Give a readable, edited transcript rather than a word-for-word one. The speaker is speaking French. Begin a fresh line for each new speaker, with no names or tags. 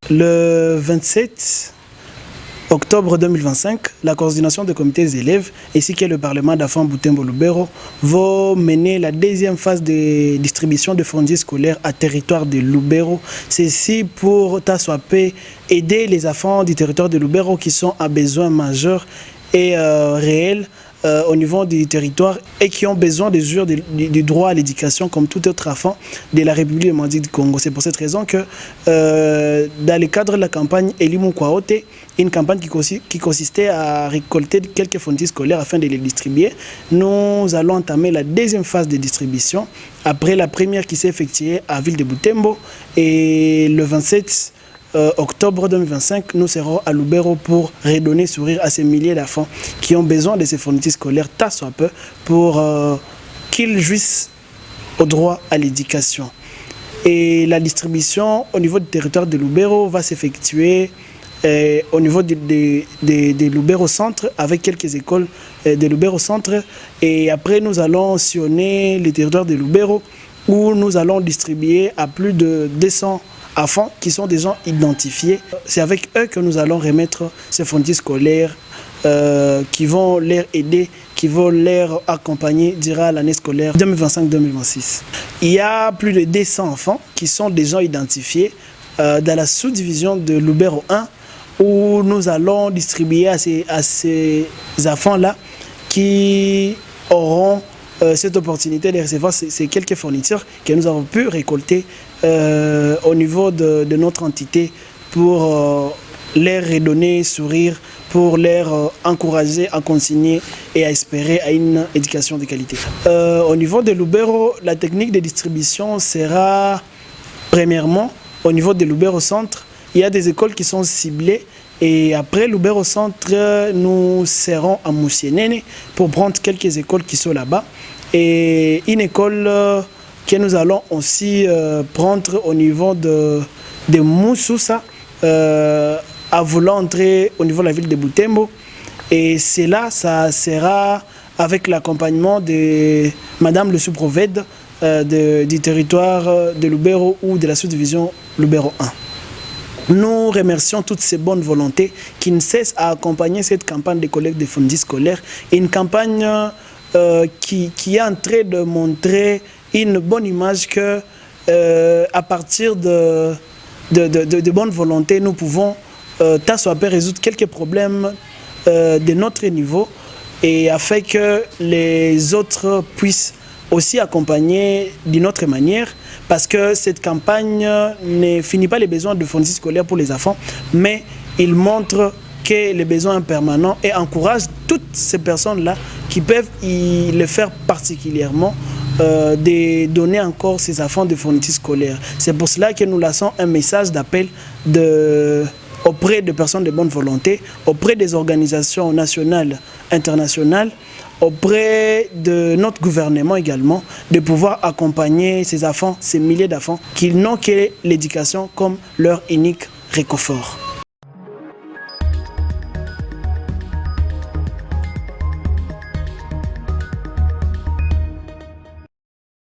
Le 27 octobre 2025, la coordination des comités des élèves ainsi que le Parlement d'Afan Butembo Lubero vont mener la deuxième phase de distribution de fourniture scolaires à territoire de Lubero. Ceci pour aider les enfants du territoire de Lubero qui sont à besoin majeur et réel au niveau du territoire et qui ont besoin des mesures du droit à l'éducation comme tout autre enfant de la République démocratique du Congo. C'est pour cette raison que dans le cadre de la campagne Elimu Kwaote, une campagne qui consistait à récolter quelques fournitures scolaires afin de les distribuer, nous allons entamer la deuxième phase de distribution après la première qui s'est effectuée à Ville de Butembo, et le 27 octobre 2025, nous serons à Lubero pour redonner sourire à ces milliers d'enfants qui ont besoin de ces fournitures scolaires tant soit peu pour qu'ils jouissent au droit à l'éducation. Et la distribution au niveau du territoire de Lubero va s'effectuer au niveau de Lubero Centre avec quelques écoles de Lubero Centre, et après nous allons sillonner le territoire de Lubero où nous allons distribuer à plus de 200 enfants qui sont des gens identifiés. C'est avec eux que nous allons remettre ces fournitures scolaires qui vont leur aider, qui vont leur accompagner durant l'année scolaire 2025-2026. Il y a plus de 200 enfants qui sont des gens identifiés dans la sous-division de Lubero 1 où nous allons distribuer à ces enfants-là qui auront cette opportunité de recevoir ces quelques fournitures que nous avons pu récolter au niveau de notre entité pour leur redonner sourire, pour leur encourager à continuer et à espérer à une éducation de qualité. Au niveau de Lubero, la technique de distribution sera premièrement au niveau de Lubero Centre. Il y a des écoles qui sont ciblées. Et après Lubero Centre, nous serons à Moussienene pour prendre quelques écoles qui sont là-bas. Et une école que nous allons aussi prendre au niveau de Moussoussa, à vouloir entrer au niveau de la ville de Butembo. Et cela, ça sera avec l'accompagnement de Madame le sous-provède du territoire de Lubero ou de la sous-division Lubero 1. Nous remercions toutes ces bonnes volontés qui ne cessent à accompagner cette campagne de collecte de fournitures scolaires. Une campagne qui est en train de montrer une bonne image que à partir de bonnes volontés, nous pouvons tant soit peu résoudre quelques problèmes de notre niveau et afin que les autres puissent aussi accompagner d'une autre manière, parce que cette campagne ne finit pas les besoins de fournitures scolaires pour les enfants, mais il montre que les besoins permanents et encourage toutes ces personnes-là qui peuvent y le faire particulièrement de donner encore ces enfants de fournitures scolaires. C'est pour cela que nous lançons un message d'appel auprès de personnes de bonne volonté, auprès des organisations nationales, internationales, auprès de notre gouvernement également, de pouvoir accompagner ces enfants, ces milliers d'enfants qui n'ont que l'éducation comme leur unique réconfort.